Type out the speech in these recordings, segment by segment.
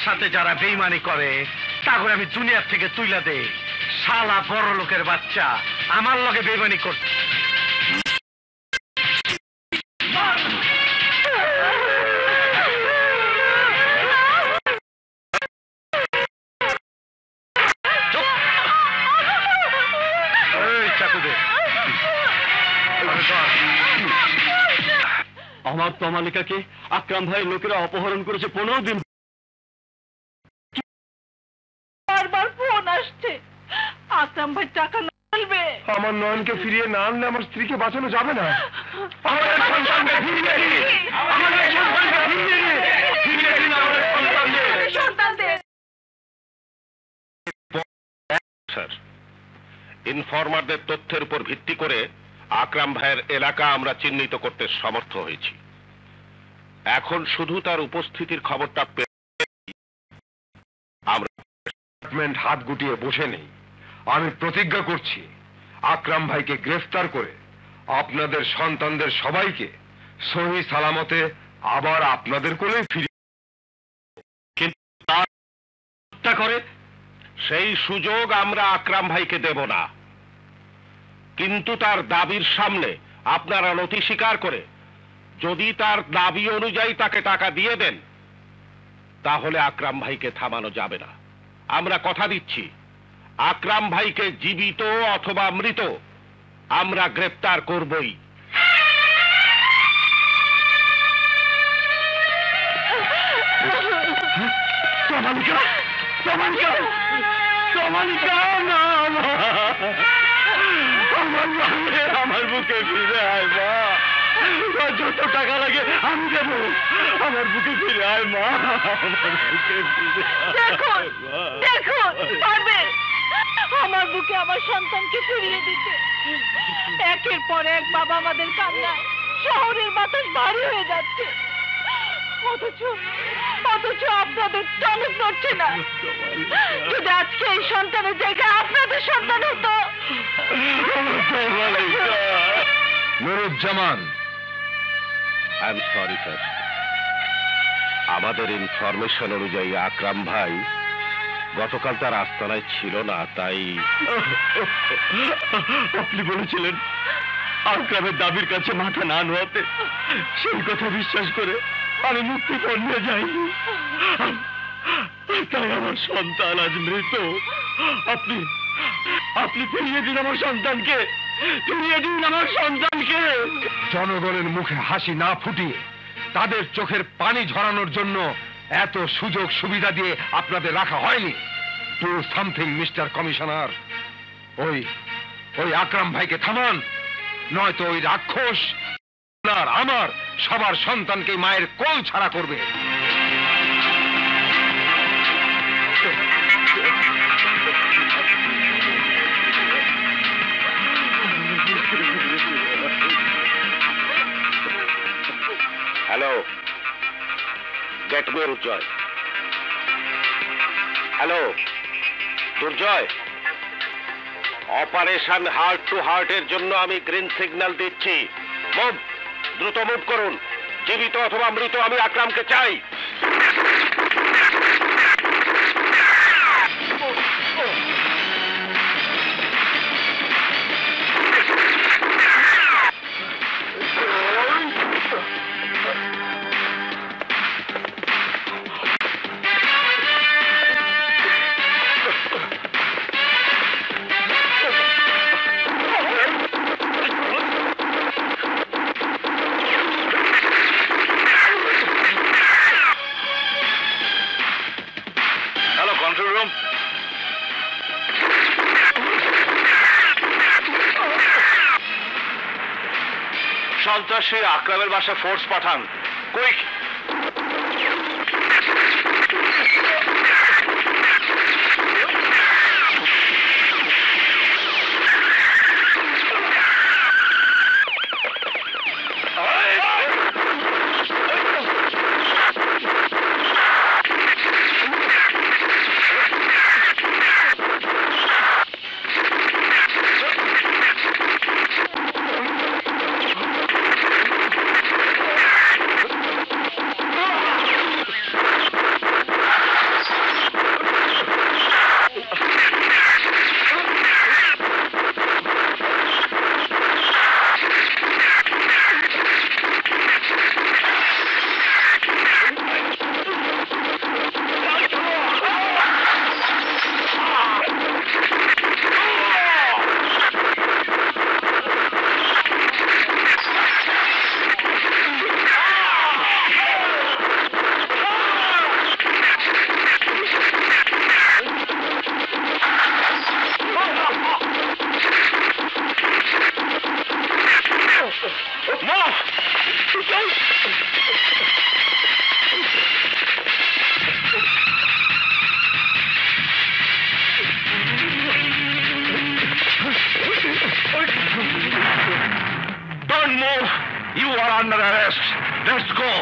সাথে যারা বেইমানি করে তারপরে আমি দুনিয়ার থেকে তুইলা দেই। শালা বড় লোকের বাচ্চা আমার লগে বেইমানি করছে। আমার তমালিকাকে আকরাম ভাই লোকেরা অপহরণ করেছে 15 দিন। বারবার ফোন আসছে, আকরাম ভাই টাকা না আনবে। আমার নয়নকে ফিরিয়ে না আনলে আমার স্ত্রীকে বাঁচানো যাবে না। আমাদের সন্তানকে ফিরিয়ে দিন, আমাদের সন্তানকে ফিরিয়ে দিন, ফিরিয়ে দিন আমাদের সন্তানদের। স্যার, ইনফরমারদের তথ্যের উপর ভিত্তি করে আকরাম ভাইয়ের এলাকা আমরা চিহ্নিত করতে সমর্থ হয়েছি। এখন শুধু তার উপস্থিতির খবরটা পেয়ে আমরা হাত গুটিয়ে বসে নেই। আমি প্রতিজ্ঞা করছি আকরাম ভাইকে গ্রেফতার করে আপনাদের সন্তানদের সবাইকে সহি সালামতে আবার আপনাদের কোলে ফিরিয়ে করে সেই সুযোগ আমরা আকরাম ভাইকে দেব না। কিন্তু তার দাবির সামনে আপনারা নথি স্বীকার করে যদি তার দাবি অনুযায়ী তাকে টাকা দিয়ে দেন তাহলে আকরাম ভাইকে থামানো যাবে না। আমরা কথা দিচ্ছি আকরাম ভাইকে জীবিত অথবা মৃত আমরা গ্রেফতার করবই। আমার বুকে ফিরে আয় মা, যত টাকা লাগে আমি দেবো। আমার বুকে ফিরে আয় মা, আমার বুকে ফিরে দেখুন পারবে আমার বুকে আমার সন্তানকে ফিরিয়ে দিতে। একের পর এক বাবা আমাদের কান্নায় শহরের বাতাস ভারী হয়ে যাচ্ছে, অথচ আপনাদের টনক নড়ছে না। যদি আজকে এই সন্তানের জায়গায় আপনাদের সন্তান হতো। Nuruzzaman, I am sorry sir, আমাদের ইনফরমেশন অনুযায়ী আকরাম ভাই গতকাল তার আস্তানায় ছিল না, তাই আপনি বলেছিলেন আকরামের দাবির কাছে মাথা না নোয়াতে। সেই কথা বিশ্বাস করে আমি মুক্তিপণ নিয়ে যাইনি, তাই আমার সন্তান আজ মৃত। আপনি ফিরিয়ে দিন আমার সন্তানকে, ফিরিয়ে দিন আমার সন্তানকে। জনগণের মুখে হাসি না ফুটিয়ে তাদের চোখের পানি ঝরানোর জন্য এত সুযোগ সুবিধা দিয়ে আপনাদের রাখা হয়নি। Do something mister commissioner. ওই আকরাম ভাইকে থামান, নয়তো ওই রাক্ষস আমার সবার সন্তানকে মায়ের কোল ছাড়া করবে। হ্যালো, গেট মি দুর্জয়। হ্যালো দুর্জয়, অপারেশন হার্ট টু হার্টের জন্য আমি গ্রিন সিগন্যাল দিচ্ছি। মুভ, দ্রুত মুভ করুন। জীবিত অথবা মৃত আমি আকরামকে চাই। সন্ত্রাসী আকরামের বাসায় ফোর্স পাঠান, quick. Don't move! You are under arrest. Let's go.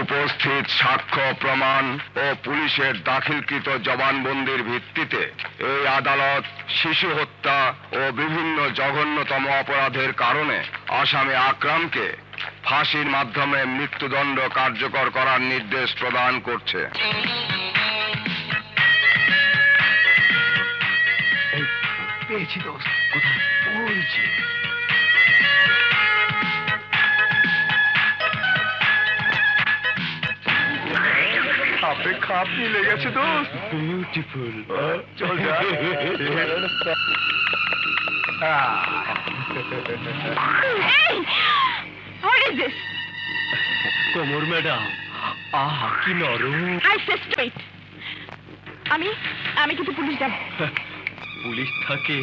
উপস্থিত সাক্ষ্য প্রমাণ ও পুলিশের দাখিলকৃত জবানবন্দির ভিত্তিতে এই আদালত শিশু হত্যা ও বিভিন্ন জঘন্যতম অপরাধের কারণে আসামি আকরামকে ফাঁসির মাধ্যমে মৃত্যুদণ্ড কার্যকর করার নির্দেশ প্রদান করছে। পেয়েছি দোস্ত, কোথায়? ওই যে আপনি খাপ মিলে গেছে দোস্ত। বিউটিফুল। চল যা। What is this? কোমর ম্যাডাম, আহা কি নরম। I say straight. আমি কিন্তু পুলিশ যাব। পুলিশ থাকে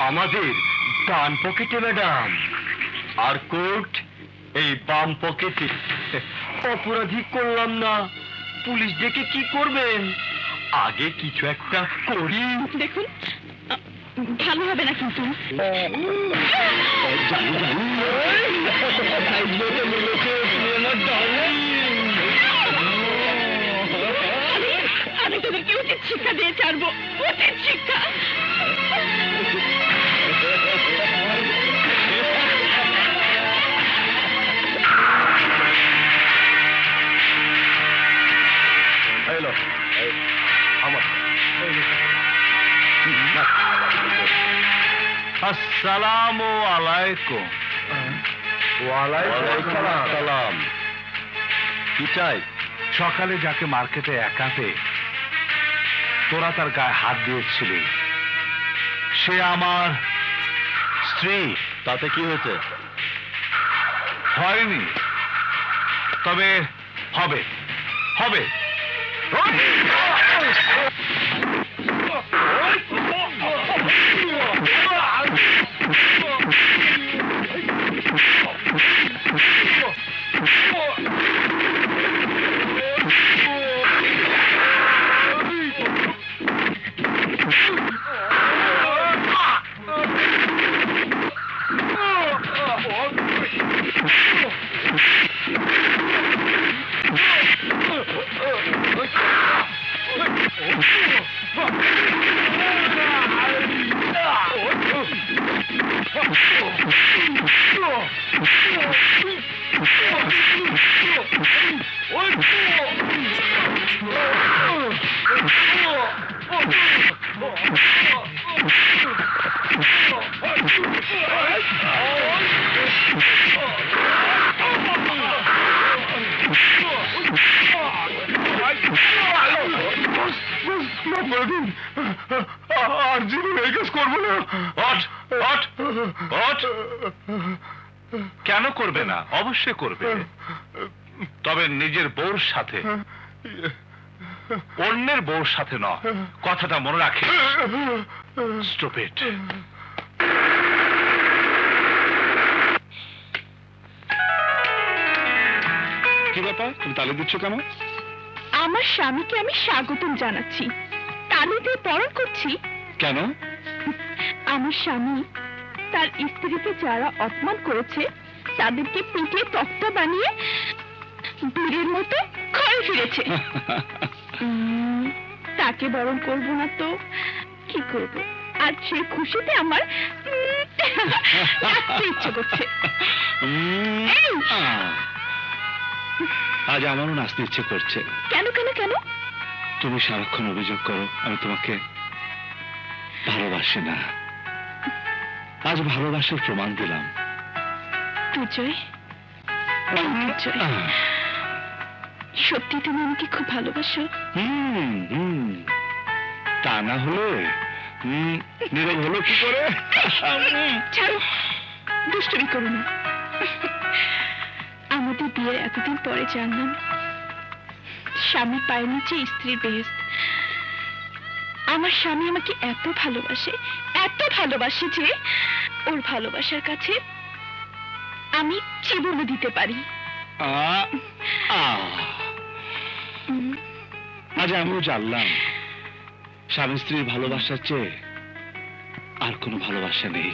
আমাদের ডান পকেটে ম্যাডাম, আর কোর্ট এই বাম পকেটে। অপরাধী করলাম না, পুলিশ ডেকে কি করবেন? আগে কিছু একটা করি। দেখুন, ভালো হবে না কিন্তু। আমি তোদেরকে উচিত শিক্ষা দিয়ে ছাড়বো, উচিত শিক্ষা। আসসালামু আলাইকুম। ওয়ালাইকুম আসসালাম। কি চাই? সকালে যাকে মার্কেটে একা পেয়ে তোরা তার গায়ে হাত দিয়েছিলি, সে আমার স্ত্রী। তাতে কি হয়েছে? হয়নি, তবে হবে হবে। আর জীবনে এই কাজ করবো না। কেন করবে না? অবশ্যই করবে, তবে নিজের বউর সাথে, অন্যের বউর সাথে নয়। কথাটা মনে রাখে। স্টুপিড। কি ব্যাপার, তুমি তালি দিচ্ছ কেন? আমার স্বামীকে আমি স্বাগতম জানাচ্ছি, তালি দিয়ে বরণ করছি। কেন? আমার স্বামী তার স্ত্রীকে যারা অপমান করেছে তাদেরকে পিটিয়ে তক্তা বানিয়ে বীরের মতো ঘরে ফিরেছে। তাকে বরণ করব না তো কি করব? আর সে খুশিতে আমার নাচতে ইচ্ছে করছে। আজ আমারও নাচতে ইচ্ছে করছে। কেন কেন কেন? তুমি সারাক্ষণ অভিযোগ করো আমি তোমাকে ভালোবাসি না। আজ ভালোবাসার প্রমাণ দিলাম। দুজয়, সত্যি তুমি আমাকে খুব ভালোবাসো? তা না হলে নীরব হলো কি করে? ছাড়ো, দুষ্টুমি করো না। আমাদের বিয়ের এতদিন পরে জানলাম স্বামী পায়ের নিচে স্ত্রীর বেহেশত। আমার স্বামী আমাকে এত ভালোবাসে যে ওর ভালোবাসার কাছে আমি জীবনও দিতে পারি। আজ আমিও জানলাম স্বামী স্ত্রীর ভালোবাসার চেয়ে আর কোনো ভালোবাসা নেই।